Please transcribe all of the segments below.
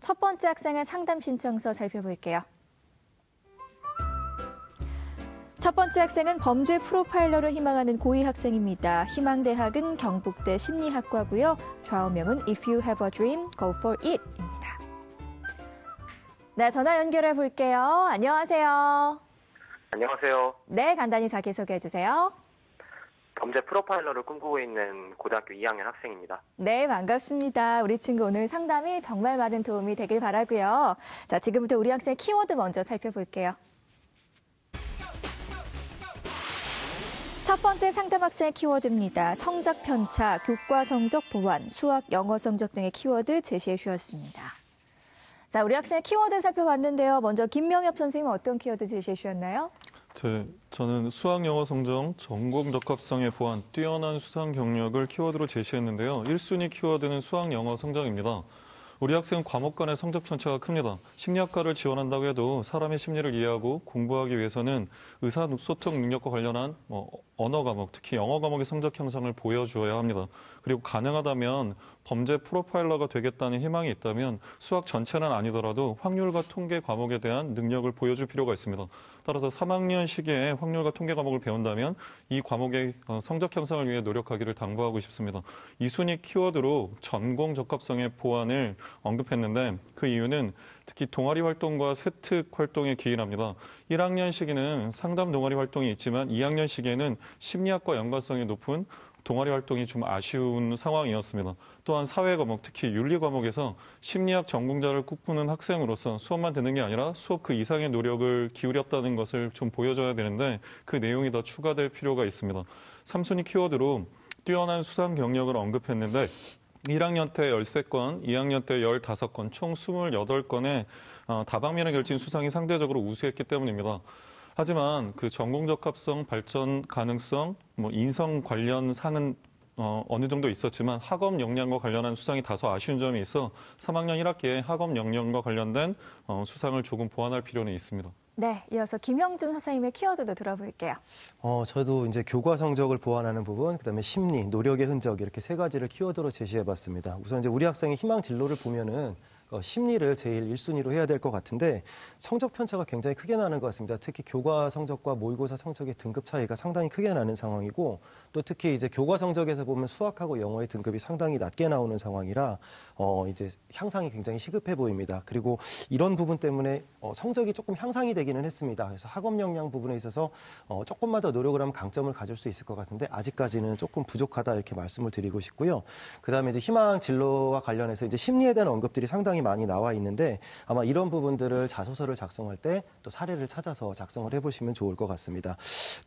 첫 번째 학생의 상담 신청서 살펴볼게요. 첫 번째 학생은 범죄 프로파일러를 희망하는 고2 학생입니다. 희망대학은 경북대 심리학과고요. 좌우명은 If you have a dream, go for it입니다. 네, 전화 연결해 볼게요. 안녕하세요. 안녕하세요. 네, 간단히 자기소개해 주세요. 범죄 프로파일러를 꿈꾸고 있는 고등학교 2학년 학생입니다. 네, 반갑습니다. 우리 친구 오늘 상담이 정말 많은 도움이 되길 바라고요. 자, 지금부터 우리 학생의 키워드 먼저 살펴볼게요. 첫 번째 상담 학생의 키워드입니다. 성적 편차, 교과 성적 보완, 수학, 영어 성적 등의 키워드 제시해 주셨습니다. 자, 우리 학생의 키워드 살펴봤는데요. 먼저 김명엽 선생님은 어떤 키워드 제시해 주셨나요? 저는 수학, 영어 성적, 전공 적합성의 보완, 뛰어난 수상 경력을 키워드로 제시했는데요. 1순위 키워드는 수학, 영어 성적입니다. 우리 학생은 과목 간의 성적 편차가 큽니다. 심리학과를 지원한다고 해도 사람의 심리를 이해하고 공부하기 위해서는 의사소통 능력과 관련한 언어 과목, 특히 영어 과목의 성적 향상을 보여주어야 합니다. 그리고 가능하다면 범죄 프로파일러가 되겠다는 희망이 있다면 수학 전체는 아니더라도 확률과 통계 과목에 대한 능력을 보여줄 필요가 있습니다. 따라서 3학년 시기에 확률과 통계 과목을 배운다면 이 과목의 성적 향상을 위해 노력하기를 당부하고 싶습니다. 2순위 키워드로 전공 적합성의 보완을 언급했는데 그 이유는 특히 동아리 활동과 세특 활동에 기인합니다. 1학년 시기는 상담 동아리 활동이 있지만 2학년 시기에는 심리학과 연관성이 높은 동아리 활동이 좀 아쉬운 상황이었습니다. 또한 사회 과목, 특히 윤리 과목에서 심리학 전공자를 꿈꾸는 학생으로서 수업만 듣는 게 아니라 수업 그 이상의 노력을 기울였다는 것을 좀 보여줘야 되는데 그 내용이 더 추가될 필요가 있습니다. 3순위 키워드로 뛰어난 수상 경력을 언급했는데 1학년 때 13건, 2학년 때 15건, 총 28건의 다방면의 결진 수상이 상대적으로 우수했기 때문입니다. 하지만 그 전공 적합성, 발전 가능성, 인성 관련 상은 어느 정도 있었지만 학업 역량과 관련한 수상이 다소 아쉬운 점이 있어 3학년 1학기에 학업 역량과 관련된 수상을 조금 보완할 필요는 있습니다. 네, 이어서 김형준 선생님의 키워드도 들어볼게요. 저도 이제 교과 성적을 보완하는 부분, 그다음에 심리, 노력의 흔적 이렇게 세 가지를 키워드로 제시해봤습니다. 우선 이제 우리 학생의 희망 진로를 보면은 심리를 제일 1순위로 해야 될 것 같은데 성적 편차가 굉장히 크게 나는 것 같습니다. 특히 교과 성적과 모의고사 성적의 등급 차이가 상당히 크게 나는 상황이고 또 특히 이제 교과 성적에서 보면 수학하고 영어의 등급이 상당히 낮게 나오는 상황이라 이제 향상이 굉장히 시급해 보입니다. 그리고 이런 부분 때문에 성적이 조금 향상이 되기는 했습니다. 그래서 학업 역량 부분에 있어서 조금만 더 노력을 하면 강점을 가질 수 있을 것 같은데 아직까지는 조금 부족하다 이렇게 말씀을 드리고 싶고요. 그다음에 이제 희망 진로와 관련해서 이제 심리에 대한 언급들이 상당히 많이 나와 있는데 아마 이런 부분들을 자소서를 작성할 때 또 사례를 찾아서 작성을 해보시면 좋을 것 같습니다.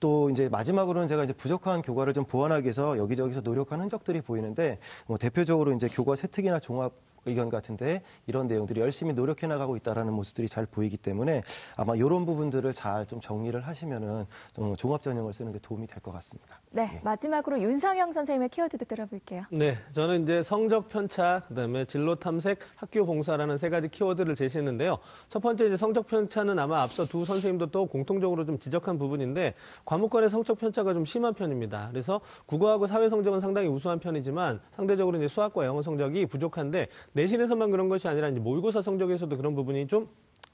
또 이제 마지막으로는 제가 이제 부족한 교과를 좀 보완하기 위해서 여기저기서 노력한 흔적들이 보이는데 대표적으로 이제 교과 세특이나 종합 의견 같은데 이런 내용들이 열심히 노력해 나가고 있다라는 모습들이 잘 보이기 때문에 아마 이런 부분들을 잘 좀 정리를 하시면은 좀 종합 전형을 쓰는 데 도움이 될 것 같습니다. 네, 마지막으로 윤성영 선생님의 키워드도 들어볼게요. 네, 저는 이제 성적 편차, 그다음에 진로 탐색, 학교 봉사라는 세 가지 키워드를 제시했는데요. 첫 번째 이제 성적 편차는 아마 앞서 두 선생님도 또 공통적으로 좀 지적한 부분인데 과목 간의 성적 편차가 좀 심한 편입니다. 그래서 국어하고 사회 성적은 상당히 우수한 편이지만 상대적으로 이제 수학과 영어 성적이 부족한데 내신에서만 그런 것이 아니라 이제 모의고사 성적에서도 그런 부분이 좀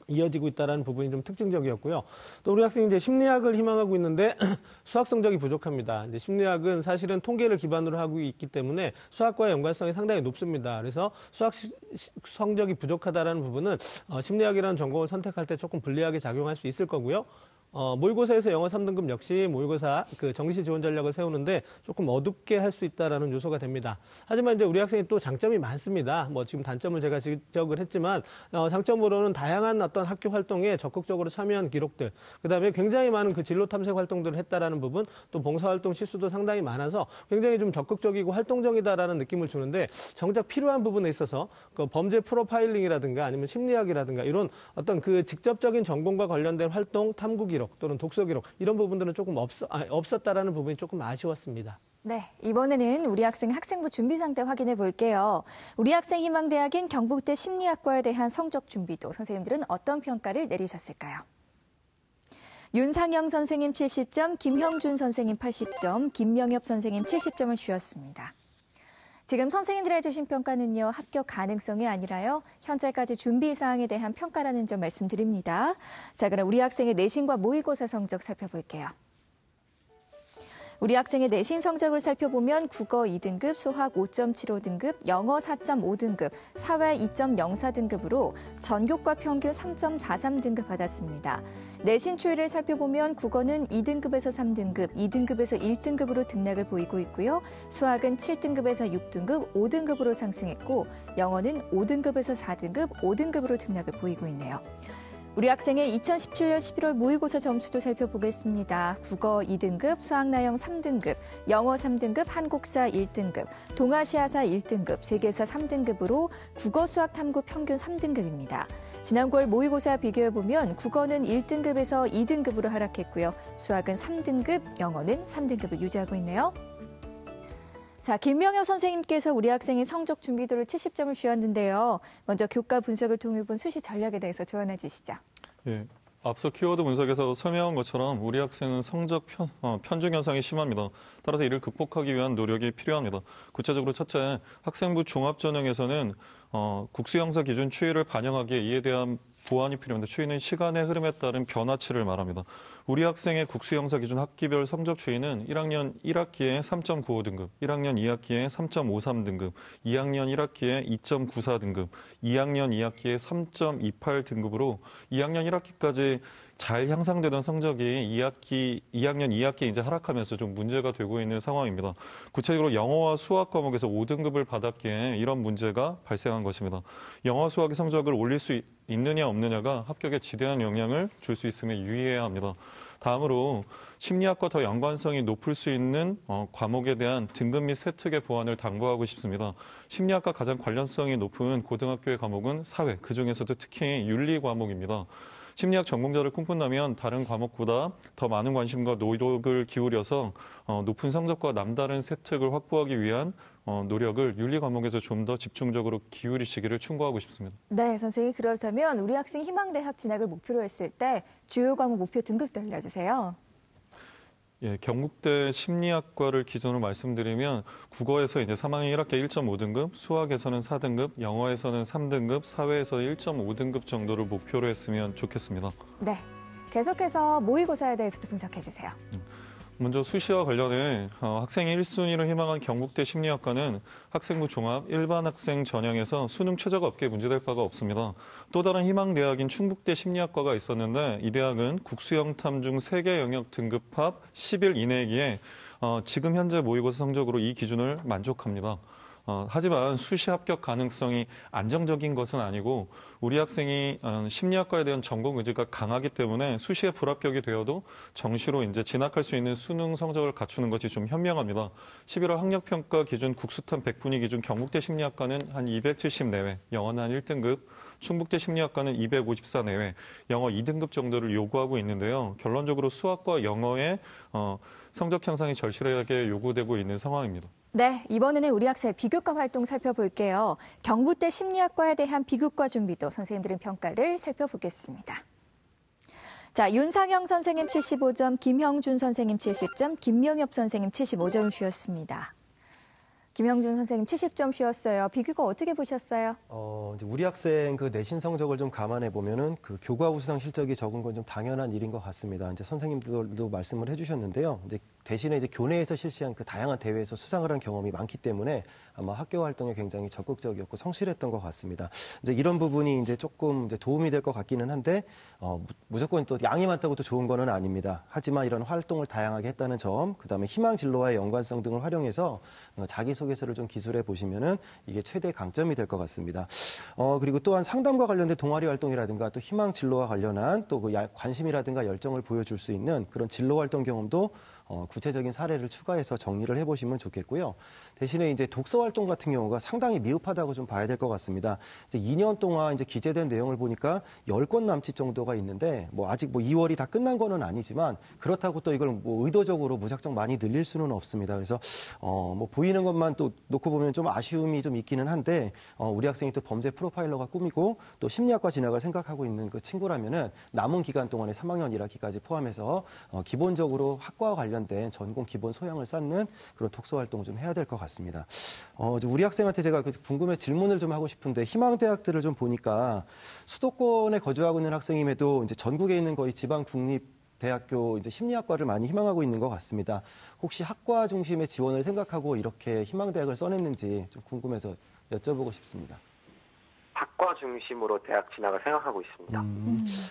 이어지고 있다는 부분이 좀 특징적이었고요. 또 우리 학생이 이제 심리학을 희망하고 있는데 수학 성적이 부족합니다. 이제 심리학은 사실은 통계를 기반으로 하고 있기 때문에 수학과의 연관성이 상당히 높습니다. 그래서 수학 성적이 부족하다는 부분은 심리학이라는 전공을 선택할 때 조금 불리하게 작용할 수 있을 거고요. 모의고사에서 영어 3등급 역시 모의고사 그 정시 지원 전략을 세우는데 조금 어둡게 할 수 있다라는 요소가 됩니다. 하지만 이제 우리 학생이 또 장점이 많습니다. 지금 단점을 제가 지적을 했지만 장점으로는 다양한 어떤 학교 활동에 적극적으로 참여한 기록들, 그다음에 굉장히 많은 그 진로 탐색 활동들을 했다라는 부분, 또 봉사 활동 실수도 상당히 많아서 굉장히 좀 적극적이고 활동적이다라는 느낌을 주는데 정작 필요한 부분에 있어서 그 범죄 프로파일링이라든가 아니면 심리학이라든가 이런 어떤 그 직접적인 전공과 관련된 활동, 탐구 기록 또는 독서 기록 이런 부분들은 조금 없었다라는 부분이 조금 아쉬웠습니다. 네, 이번에는 우리 학생 학생부 준비 상태 확인해 볼게요. 우리 학생 희망대학인 경북대 심리학과에 대한 성적 준비도 선생님들은 어떤 평가를 내리셨을까요? 윤상영 선생님 70점, 김형준 선생님 80점, 김명엽 선생님 70점을 주셨습니다. 지금 선생님들이 해주신 평가는요, 합격 가능성이 아니라요, 현재까지 준비 사항에 대한 평가라는 점 말씀드립니다. 자, 그럼 우리 학생의 내신과 모의고사 성적 살펴볼게요. 우리 학생의 내신 성적을 살펴보면 국어 2등급, 수학 5.75등급, 영어 4.5등급, 사회 2.04등급으로 전교과 평균 3.43등급 받았습니다. 내신 추이를 살펴보면 국어는 2등급에서 3등급, 2등급에서 1등급으로 등락을 보이고 있고요. 수학은 7등급에서 6등급, 5등급으로 상승했고 영어는 5등급에서 4등급, 5등급으로 등락을 보이고 있네요. 우리 학생의 2017년 11월 모의고사 점수도 살펴보겠습니다. 국어 2등급, 수학나영 3등급, 영어 3등급, 한국사 1등급, 동아시아사 1등급, 세계사 3등급으로 국어, 수학, 탐구 평균 3등급입니다. 지난 9월 모의고사 비교해보면 국어는 1등급에서 2등급으로 하락했고요. 수학은 3등급, 영어는 3등급을 유지하고 있네요. 자, 김명엽 선생님께서 우리 학생의 성적 준비도를 70점을 주었는데요. 먼저 교과 분석을 통해 본 수시 전략에 대해서 조언해 주시죠. 예, 앞서 키워드 분석에서 설명한 것처럼 우리 학생은 성적 편중 현상이 심합니다. 따라서 이를 극복하기 위한 노력이 필요합니다. 구체적으로 첫째, 학생부 종합전형에서는 국수형사 기준 추이를 반영하기에 이에 대한 보완이 필요합니다. 추이는 시간의 흐름에 따른 변화치를 말합니다. 우리 학생의 국수형사 기준 학기별 성적 추이는 1학년 1학기에 3.95등급, 1학년 2학기에 3.53등급, 2학년 1학기에 2.94등급, 2학년 2학기에 3.28등급으로 2학년 1학기까지 잘 향상되던 성적이 2학년 2학기에 이제 하락하면서 좀 문제가 되고 있는 상황입니다. 구체적으로 영어와 수학 과목에서 5등급을 받았기에 이런 문제가 발생한 것입니다. 영어, 수학의 성적을 올릴 수 있느냐 없느냐가 합격에 지대한 영향을 줄 수 있음에 유의해야 합니다. 다음으로 심리학과 더 연관성이 높을 수 있는 과목에 대한 등급 및 세특의 보완을 당부하고 싶습니다. 심리학과 가장 관련성이 높은 고등학교의 과목은 사회, 그중에서도 특히 윤리 과목입니다. 심리학 전공자를 꿈꾼다면 다른 과목보다 더 많은 관심과 노력을 기울여서 높은 성적과 남다른 세특을 확보하기 위한 노력을 윤리 과목에서 좀 더 집중적으로 기울이시기를 충고하고 싶습니다. 네, 선생님. 그렇다면 우리 학생 희망대학 진학을 목표로 했을 때 주요 과목 목표 등급도 알려주세요. 예, 경북대 심리학과를 기준으로 말씀드리면 국어에서 이제 3학년 1학기 1.5등급, 수학에서는 4등급, 영어에서는 3등급, 사회에서 1.5등급 정도를 목표로 했으면 좋겠습니다. 네, 계속해서 모의고사에 대해서도 분석해 주세요. 먼저 수시와 관련해 학생이 1순위를 희망한 경북대 심리학과는 학생부 종합 일반 학생 전형에서 수능 최저가 없게 문제될 바가 없습니다. 또 다른 희망 대학인 충북대 심리학과가 있었는데 이 대학은 국수형 탐중 3개 영역 등급합 10일 이내이기에 지금 현재 모의고사 성적으로 이 기준을 만족합니다. 하지만 수시 합격 가능성이 안정적인 것은 아니고 우리 학생이 심리학과에 대한 전공 의지가 강하기 때문에 수시에 불합격이 되어도 정시로 이제 진학할 수 있는 수능 성적을 갖추는 것이 좀 현명합니다. 11월 학력평가 기준 국수탐 100분위 기준 경북대 심리학과는 한 270 내외, 영어는 한 1등급, 충북대 심리학과는 254 내외, 영어 2등급 정도를 요구하고 있는데요. 결론적으로 수학과 영어의 성적 향상이 절실하게 요구되고 있는 상황입니다. 네, 이번에는 우리 학생의 비교과 활동 살펴볼게요. 경북대 심리학과에 대한 비교과 준비도 선생님들은 평가를 살펴보겠습니다. 자, 윤상영 선생님 75점, 김형준 선생님 70점, 김명엽 선생님 75점 주셨습니다. 김형준 선생님 70점 주셨어요. 비교과 어떻게 보셨어요? 이제 우리 학생 그 내신 성적을 좀 감안해 보면은 그 교과 우수상 실적이 적은 건 좀 당연한 일인 것 같습니다. 이제 선생님들도 말씀을 해주셨는데요. 이제 대신에 이제 교내에서 실시한 그 다양한 대회에서 수상을 한 경험이 많기 때문에 아마 학교 활동에 굉장히 적극적이었고 성실했던 것 같습니다. 이제 이런 부분이 이제 조금 이제 도움이 될 것 같기는 한데 무조건 또 양이 많다고 또 좋은 거는 아닙니다. 하지만 이런 활동을 다양하게 했다는 점, 그다음에 희망 진로와의 연관성 등을 활용해서 자기소개서를 좀 기술해 보시면은 이게 최대 강점이 될 것 같습니다. 그리고 또한 상담과 관련된 동아리 활동이라든가 또 희망 진로와 관련한 또 그 관심이라든가 열정을 보여줄 수 있는 그런 진로 활동 경험도 구체적인 사례를 추가해서 정리를 해보시면 좋겠고요. 대신에 이제 독서 활동 같은 경우가 상당히 미흡하다고 좀 봐야 될 것 같습니다. 이제 2년 동안 이제 기재된 내용을 보니까 10권 남짓 정도가 있는데 아직 2월이 다 끝난 거는 아니지만 그렇다고 또 이걸 의도적으로 무작정 많이 늘릴 수는 없습니다. 그래서 보이는 것만 또 놓고 보면 좀 아쉬움이 좀 있기는 한데 우리 학생이 또 범죄 프로파일러가 꿈이고 또 심리학과 진학을 생각하고 있는 그 친구라면은 남은 기간 동안에 3학년 1학기까지 포함해서 기본적으로 학과와 관련된 전공 기본 소양을 쌓는 그런 독서 활동 좀 해야 될 것 같습니다. 같습니다. 우리 학생한테 제가 궁금해 질문을 좀 하고 싶은데 희망대학들을 좀 보니까 수도권에 거주하고 있는 학생임에도 이제 전국에 있는 거의 지방 국립 대학교 이제 심리학과를 많이 희망하고 있는 것 같습니다. 혹시 학과 중심의 지원을 생각하고 이렇게 희망대학을 써냈는지 좀 궁금해서 여쭤보고 싶습니다. 학과 중심으로 대학 진학을 생각하고 있습니다.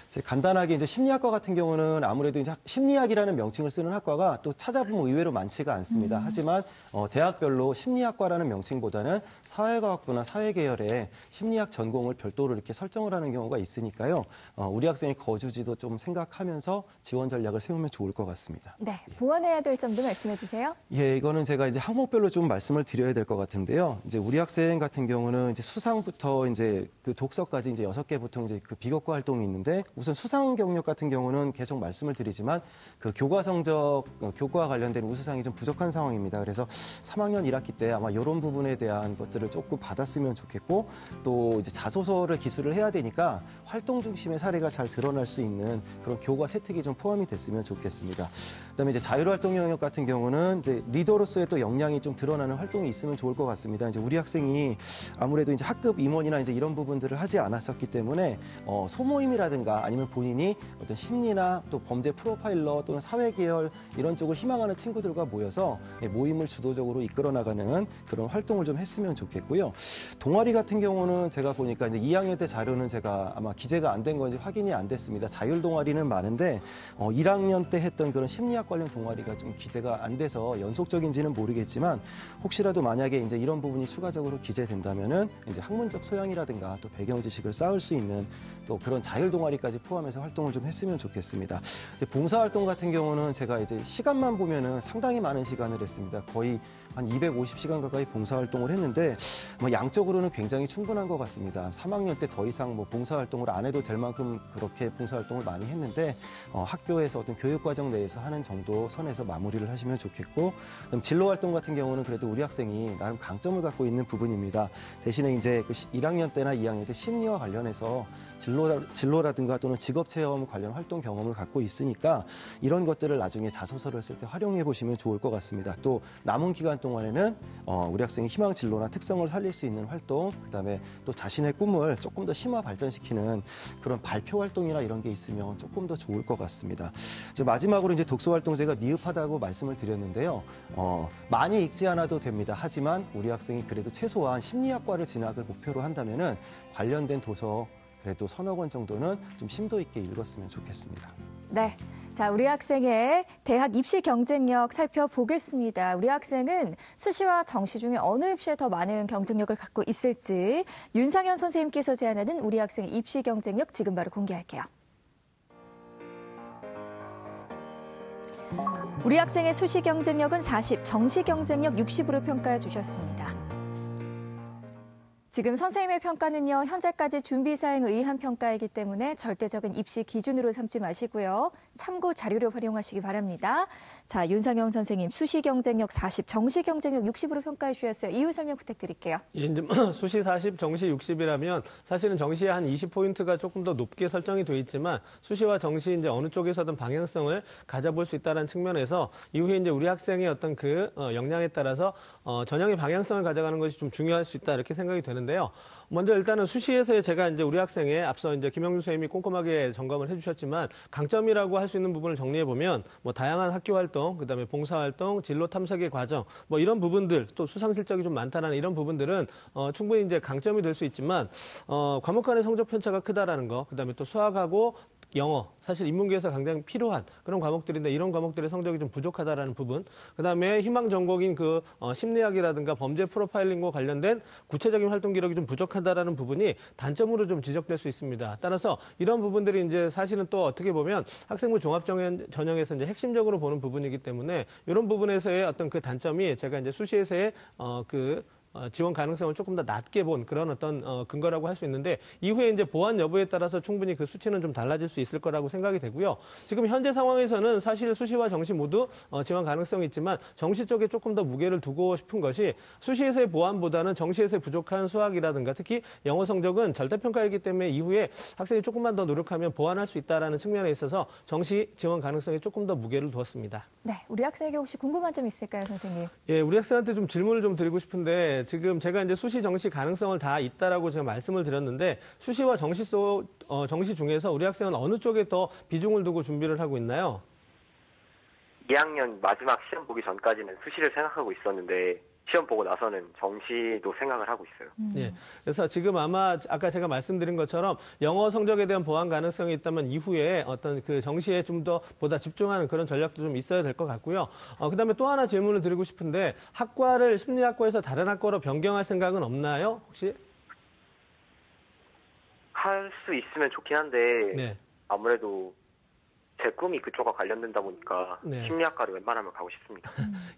이제 간단하게 이제 심리학과 같은 경우는 아무래도 이제 심리학이라는 명칭을 쓰는 학과가 또 찾아보면 의외로 많지가 않습니다. 하지만 대학별로 심리학과라는 명칭보다는 사회과학부나 사회계열의 심리학 전공을 별도로 이렇게 설정을 하는 경우가 있으니까요. 우리 학생의 거주지도 좀 생각하면서 지원 전략을 세우면 좋을 것 같습니다. 네, 보완해야 될 점도 말씀해 주세요. 예, 이거는 제가 이제 항목별로 좀 말씀을 드려야 될 것 같은데요. 이제 우리 학생 같은 경우는 이제 수상부터 이제 그 독서까지 이제 6개 보통 이제 그 비교과 활동이 있는데 우선 수상 경력 같은 경우는 계속 말씀을 드리지만 그 교과 성적, 교과 관련된 우수상이 좀 부족한 상황입니다. 그래서 3학년 1학기 때 아마 이런 부분에 대한 것들을 조금 받았으면 좋겠고 또 이제 자소서를 기술을 해야 되니까 활동 중심의 사례가 잘 드러날 수 있는 그런 교과 세특이 좀 포함이 됐으면 좋겠습니다. 그다음에 이제 자율활동 영역 같은 경우는 이제 리더로서의 또 역량이 좀 드러나는 활동이 있으면 좋을 것 같습니다. 이제 우리 학생이 아무래도 이제 학급 임원이나 이제 이런 부분들을 하지 않았었기 때문에 소모임이라든가 아니면 본인이 어떤 심리나 또 범죄 프로파일러 또는 사회계열 이런 쪽을 희망하는 친구들과 모여서 모임을 주도적으로 이끌어 나가는 그런 활동을 좀 했으면 좋겠고요. 동아리 같은 경우는 제가 보니까 이제 2학년 때 자료는 제가 아마 기재가 안 된 건지 확인이 안 됐습니다. 자율 동아리는 많은데 1학년 때 했던 그런 심리학 관련 동아리가 좀 기재가 안 돼서 연속적인지는 모르겠지만 혹시라도 만약에 이제 이런 부분이 추가적으로 기재된다면은 이제 학문적 소양이라든가 또 배경 지식을 쌓을 수 있는 또 그런 자율 동아리까지 포함해서 활동을 좀 했으면 좋겠습니다. 봉사 활동 같은 경우는 제가 이제 시간만 보면은 상당히 많은 시간을 했습니다. 거의 한 250시간 가까이 봉사활동을 했는데 뭐 양적으로는 굉장히 충분한 것 같습니다. 3학년 때 더 이상 뭐 봉사활동을 안 해도 될 만큼 그렇게 봉사활동을 많이 했는데 학교에서 어떤 교육과정 내에서 하는 정도 선에서 마무리를 하시면 좋겠고 그럼 진로활동 같은 경우는 그래도 우리 학생이 나름 강점을 갖고 있는 부분입니다. 대신에 이제 1학년 때나 2학년 때 심리와 관련해서 진로라든가 또는 직업체험 관련 활동 경험을 갖고 있으니까 이런 것들을 나중에 자소서를 쓸 때 활용해 보시면 좋을 것 같습니다. 또 남은 기간 동안에는 우리 학생의 희망 진로나 특성을 살릴 수 있는 활동, 그다음에 또 자신의 꿈을 조금 더 심화 발전시키는 그런 발표 활동이나 이런 게 있으면 조금 더 좋을 것 같습니다. 마지막으로 이제 독서 활동 제가 미흡하다고 말씀을 드렸는데요. 많이 읽지 않아도 됩니다. 하지만 우리 학생이 그래도 최소한 심리학과를 진학을 목표로 한다면은 관련된 도서 그래도 서너 권 정도는 좀 심도 있게 읽었으면 좋겠습니다. 네. 자, 우리 학생의 대학 입시 경쟁력 살펴보겠습니다. 우리 학생은 수시와 정시 중에 어느 입시에 더 많은 경쟁력을 갖고 있을지 윤상현 선생님께서 제안하는 우리 학생의 입시 경쟁력 지금 바로 공개할게요. 우리 학생의 수시 경쟁력은 40, 정시 경쟁력 60으로 평가해 주셨습니다. 지금 선생님의 평가는요, 현재까지 준비 사항에 의한 평가이기 때문에 절대적인 입시 기준으로 삼지 마시고요. 참고 자료로 활용하시기 바랍니다. 자, 윤상영 선생님, 수시 경쟁력 40, 정시 경쟁력 60으로 평가해 주셨어요. 이유 설명 부탁드릴게요. 예, 이제 수시 40, 정시 60이라면 사실은 정시에 한 20포인트가 조금 더 높게 설정이 돼 있지만 수시와 정시 이제 어느 쪽에서든 방향성을 가져볼 수 있다는 측면에서 이후에 이제 우리 학생의 어떤 그 역량에 따라서 전형의 방향성을 가져가는 것이 좀 중요할 수 있다 이렇게 생각이 되는데요. 먼저 일단은 수시에서의 제가 이제 우리 학생의 앞서 이제 김영준 선생님이 꼼꼼하게 점검을 해주셨지만 강점이라고 할 수 있는 부분을 정리해 보면 뭐 다양한 학교 활동, 그다음에 봉사 활동, 진로 탐색의 과정, 뭐 이런 부분들 또 수상 실적이 좀 많다라는 이런 부분들은 충분히 이제 강점이 될 수 있지만 과목 간의 성적 편차가 크다라는 거, 그다음에 또 수학하고 영어, 사실 인문계에서 굉장히 필요한 그런 과목들인데 이런 과목들의 성적이 좀 부족하다라는 부분. 그다음에 희망 전공인 그 심리학이라든가 범죄 프로파일링과 관련된 구체적인 활동 기록이 좀 부족하다라는 부분이 단점으로 좀 지적될 수 있습니다. 따라서 이런 부분들이 이제 사실은 또 어떻게 보면 학생부 종합 전형에서 이제 핵심적으로 보는 부분이기 때문에 이런 부분에서의 어떤 그 단점이 제가 이제 수시에서의 그 지원 가능성을 조금 더 낮게 본 그런 어떤 근거라고 할 수 있는데 이후에 이제 보완 여부에 따라서 충분히 그 수치는 좀 달라질 수 있을 거라고 생각이 되고요. 지금 현재 상황에서는 사실 수시와 정시 모두 지원 가능성이 있지만 정시 쪽에 조금 더 무게를 두고 싶은 것이 수시에서의 보완보다는 정시에서의 부족한 수학이라든가 특히 영어 성적은 절대평가이기 때문에 이후에 학생이 조금만 더 노력하면 보완할 수 있다는 측면에 있어서 정시 지원 가능성에 조금 더 무게를 두었습니다. 네, 우리 학생에게 혹시 궁금한 점 있을까요, 선생님? 예, 우리 학생한테 좀 질문을 좀 드리고 싶은데 지금 제가 이제 수시, 정시 가능성을 다 있다라고 제가 말씀을 드렸는데 수시와 정시 정시 중에서 우리 학생은 어느 쪽에 더 비중을 두고 준비를 하고 있나요? 2학년 마지막 시험 보기 전까지는 수시를 생각하고 있었는데 시험 보고 나서는 정시도 생각을 하고 있어요. 예. 그래서 지금 아마 아까 제가 말씀드린 것처럼 영어 성적에 대한 보완 가능성이 있다면 이후에 어떤 그 정시에 좀 더 보다 집중하는 그런 전략도 좀 있어야 될 것 같고요. 그다음에 또 하나 질문을 드리고 싶은데 학과를 심리학과에서 다른 학과로 변경할 생각은 없나요? 혹시? 할 수 있으면 좋긴 한데 네. 아무래도 제 꿈이 그쪽과 관련된다 보니까 네. 심리학과를 웬만하면 가고 싶습니다.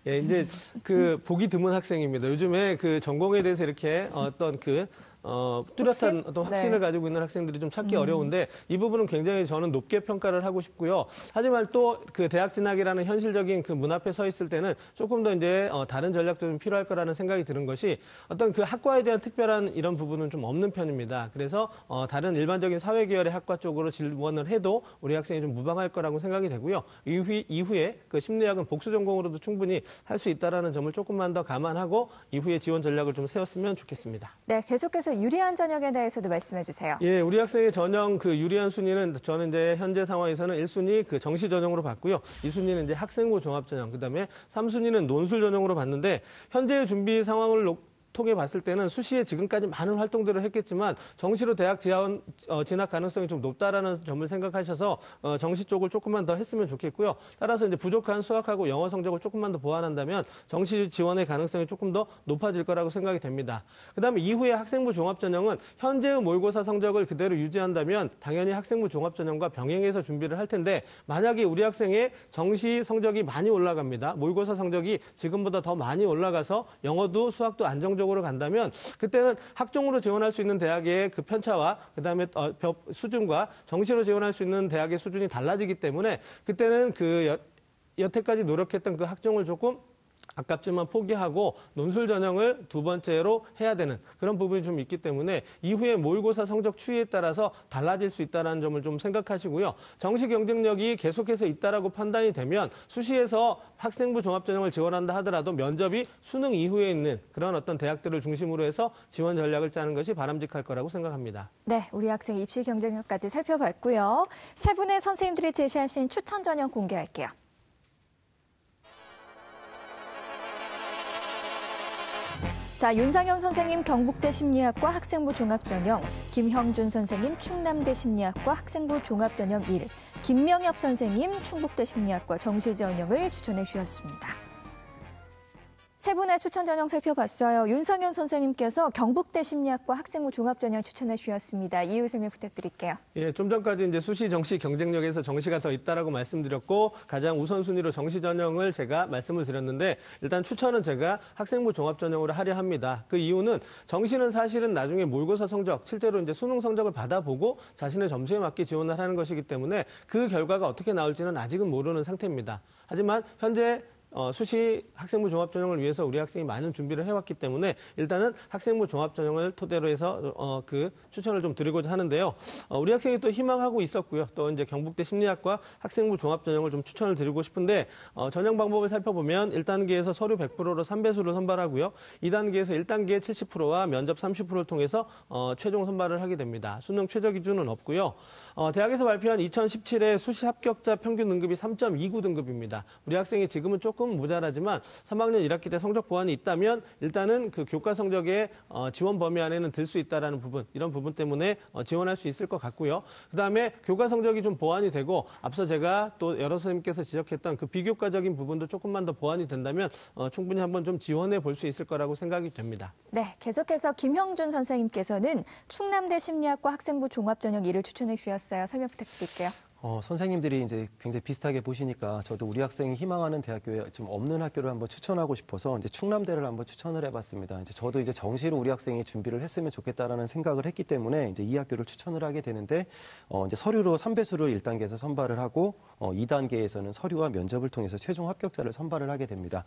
예, 이제 그 보기 드문 학생입니다. 요즘에 그 전공에 대해서 이렇게 어떤 뚜렷한 어떤 확신을 네. 가지고 있는 학생들이 좀 찾기 어려운데 이 부분은 굉장히 저는 높게 평가를 하고 싶고요. 하지만 또 그 대학 진학이라는 현실적인 그 문 앞에 서 있을 때는 조금 더 이제 다른 전략도 좀 필요할 거라는 생각이 드는 것이 어떤 그 학과에 대한 특별한 이런 부분은 좀 없는 편입니다. 그래서 다른 일반적인 사회계열의 학과 쪽으로 지원을 해도 우리 학생이 좀 무방할 거라고 생각이 되고요. 이후에 그 심리학은 복수 전공으로도 충분히 할 수 있다라는 점을 조금만 더 감안하고 이후에 지원 전략을 좀 세웠으면 좋겠습니다. 네, 계속해서 유리한 전형에 대해서도 말씀해 주세요. 예, 우리 학생의 전형 그 유리한 순위는 저는 이제 현재 상황에서는 1순위 그 정시 전형으로 봤고요. 2순위는 이제 학생부 종합 전형, 그다음에 3순위는 논술 전형으로 봤는데 현재의 준비 상황을 통해 봤을 때는 수시에 지금까지 많은 활동들을 했겠지만 정시로 대학 진학 가능성이 좀 높다라는 점을 생각하셔서 정시 쪽을 조금만 더 했으면 좋겠고요. 따라서 이제 부족한 수학하고 영어 성적을 조금만 더 보완한다면 정시 지원의 가능성이 조금 더 높아질 거라고 생각이 됩니다. 그다음에 이후에 학생부 종합 전형은 현재의 모의고사 성적을 그대로 유지한다면 당연히 학생부 종합 전형과 병행해서 준비를 할 텐데 만약에 우리 학생의 정시 성적이 많이 올라갑니다. 모의고사 성적이 지금보다 더 많이 올라가서 영어도 수학도 안정적으로 간다면 그때는 학종으로 지원할 수 있는 대학의 그 편차와 그다음에 수준과 정시로 지원할 수 있는 대학의 수준이 달라지기 때문에 그때는 그 여태까지 노력했던 그 학종을 조금 아깝지만 포기하고 논술 전형을 두 번째로 해야 되는 그런 부분이 좀 있기 때문에 이후에 모의고사 성적 추이에 따라서 달라질 수 있다는 점을 좀 생각하시고요. 정시 경쟁력이 계속해서 있다라고 판단이 되면 수시에서 학생부 종합전형을 지원한다 하더라도 면접이 수능 이후에 있는 그런 어떤 대학들을 중심으로 해서 지원 전략을 짜는 것이 바람직할 거라고 생각합니다. 네, 우리 학생 입시 경쟁력까지 살펴봤고요. 세 분의 선생님들이 제시하신 추천 전형 공개할게요. 자, 윤상영 선생님 경북대 심리학과 학생부 종합전형, 김형준 선생님 충남대 심리학과 학생부 종합전형 1, 김명엽 선생님 충북대 심리학과 정시전형을 추천해 주셨습니다. 세 분의 추천 전형 살펴봤어요. 윤상현 선생님께서 경북대 심리학과 학생부 종합전형 추천해 주셨습니다. 이유 설명 부탁드릴게요. 예, 좀 전까지 이제 수시, 정시 경쟁력에서 정시가 더 있다라고 말씀드렸고 가장 우선순위로 정시 전형을 제가 말씀을 드렸는데 일단 추천은 제가 학생부 종합전형으로 하려 합니다. 그 이유는 정시는 사실은 나중에 모의고사 성적, 실제로 이제 수능 성적을 받아보고 자신의 점수에 맞게 지원을 하는 것이기 때문에 그 결과가 어떻게 나올지는 아직은 모르는 상태입니다. 하지만 현재 수시 학생부 종합전형을 위해서 우리 학생이 많은 준비를 해왔기 때문에 일단은 학생부 종합전형을 토대로 해서 그 추천을 좀 드리고자 하는데요. 우리 학생이 또 희망하고 있었고요. 또 이제 경북대 심리학과 학생부 종합전형을 좀 추천을 드리고 싶은데 전형 방법을 살펴보면 1단계에서 서류 100%로 3배수를 선발하고요. 2단계에서 1단계 70%와 면접 30%를 통해서 최종 선발을 하게 됩니다. 수능 최저 기준은 없고요. 대학에서 발표한 2017의 수시 합격자 평균 등급이 3.29 등급입니다. 우리 학생이 지금은 조금 모자라지만 3학년 1학기 때 성적 보완이 있다면 일단은 그 교과 성적의 지원 범위 안에는 들 수 있다라는 부분, 이런 부분 때문에 지원할 수 있을 것 같고요. 그다음에 교과 성적이 좀 보완이 되고 앞서 제가 또 여러 선생님께서 지적했던 그 비교과적인 부분도 조금만 더 보완이 된다면 충분히 한번 좀 지원해 볼 수 있을 거라고 생각이 됩니다. 네, 계속해서 김형준 선생님께서는 충남대 심리학과 학생부 종합전형 1을 추천해 주셨어요. 설명 부탁드릴게요. 선생님들이 이제 굉장히 비슷하게 보시니까 저도 우리 학생이 희망하는 대학교에 좀 없는 학교를 한번 추천하고 싶어서 이제 충남대를 한번 추천을 해봤습니다. 이제 저도 이제 정시로 우리 학생이 준비를 했으면 좋겠다라는 생각을 했기 때문에 이제 이 학교를 추천을 하게 되는데 이제 서류로 3배수를 1단계에서 선발을 하고 2단계에서는 서류와 면접을 통해서 최종 합격자를 선발을 하게 됩니다.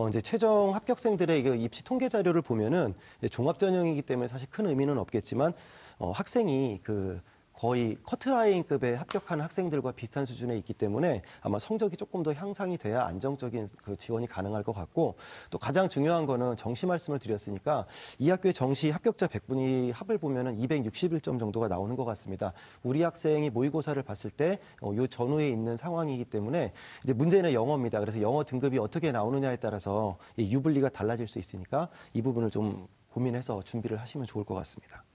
이제 최종 합격생들의 입시 통계 자료를 보면은 종합 전형이기 때문에 사실 큰 의미는 없겠지만 학생이 거의 커트라인급에 합격한 학생들과 비슷한 수준에 있기 때문에 아마 성적이 조금 더 향상이 돼야 안정적인 지원이 가능할 것 같고, 또 가장 중요한 거는 정시 말씀을 드렸으니까 이 학교의 정시 합격자 100분위 합을 보면은 261점 정도가 나오는 것 같습니다. 우리 학생이 모의고사를 봤을 때 요 전후에 있는 상황이기 때문에 이제 문제는 영어입니다. 그래서 영어 등급이 어떻게 나오느냐에 따라서 이 유불리가 달라질 수 있으니까 이 부분을 좀 고민해서 준비를 하시면 좋을 것 같습니다.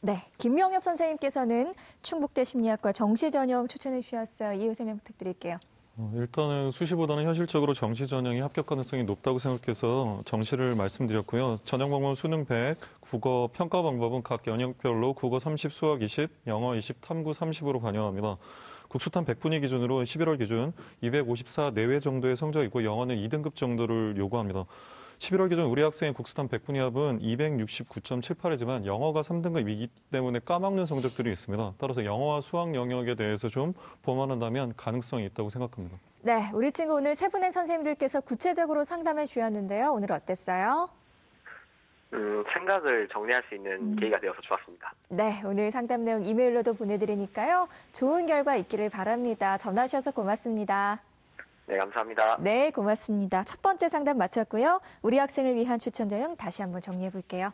네, 김명엽 선생님께서는 충북대 심리학과 정시 전형 추천해 주셨어요. 이유 설명 부탁드릴게요. 일단은 수시보다는 현실적으로 정시 전형이 합격 가능성이 높다고 생각해서 정시를 말씀드렸고요. 전형 방법은 수능 100, 국어 평가 방법은 각 영역별로 국어 30, 수학 20, 영어 20, 탐구 30으로 반영합니다. 국수탐 100분위 기준으로 11월 기준 254 내외 정도의 성적이고 영어는 2등급 정도를 요구합니다. 11월 기준 우리 학생의 국수탐 100분위 합은 269.78이지만 영어가 3등급이기 때문에 까먹는 성적들이 있습니다. 따라서 영어와 수학 영역에 대해서 좀 보완한다면 가능성이 있다고 생각합니다. 네, 우리 친구 오늘 세 분의 선생님들께서 구체적으로 상담해 주셨는데요. 오늘 어땠어요? 생각을 정리할 수 있는 계기가 되어서 좋았습니다. 네, 오늘 상담 내용 이메일로도 보내드리니까요. 좋은 결과 있기를 바랍니다. 전화 주셔서 고맙습니다. 네, 감사합니다. 네, 고맙습니다. 첫 번째 상담 마쳤고요. 우리 학생을 위한 추천 전형 다시 한번 정리해 볼게요.